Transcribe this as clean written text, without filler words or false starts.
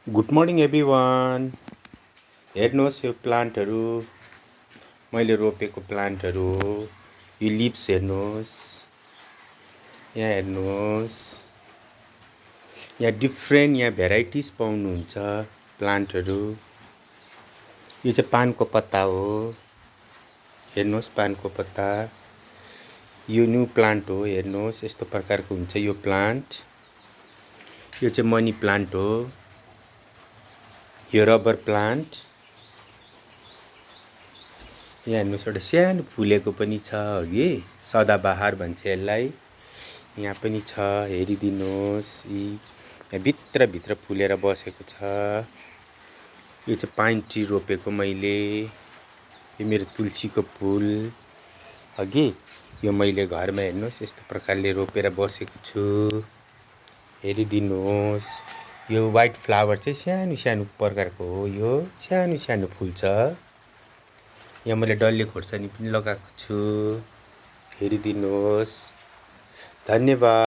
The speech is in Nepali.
Good morning everyone. हेर्नुहोस् यो प्लान्टहरू मैले रोपेको प्लान्टहरू हो। यो लिप्स हेर्नुहोस्, यहाँ हेर्नुहोस्, यहाँ डिफ्रेन्ट यहाँ भेराइटिज पाउनुहुन्छ प्लान्टहरू। यो चाहिँ पानको पत्ता हो, हेर्नुहोस् पानको पत्ता। यो न्यू प्लान्ट हो, हेर्नुहोस् यस्तो प्रकारको हुन्छ यो प्लान्ट। यो चाहिँ मनी प्लान्ट हो। यो रबर प्लान्ट। यहाँ हेर्नुहोस् एउटा सानो फुलेको पनि छ हगि, सदाबहार भन्छ यसलाई। यहाँ पनि छ, हेरिदिनुहोस्। यहाँ भित्र फुलेर बसेको छ। यो चाहिँ पाइन ट्री रोपेको मैले। यो मेरो तुलसीको फुल हगि। यो मैले घरमा हेर्नुहोस् यस्तो प्रकारले रोपेर बसेको छु, हेरिदिनुहोस्। यो व्हाइट फ्लावर चाहिँ सानो सानो प्रकारको हो। यो सानो सानो फुल्छ। यहाँ मैले डल्ले खोर्सानी पनि लगाएको छु, हेरिदिनुहोस्। धन्यवाद।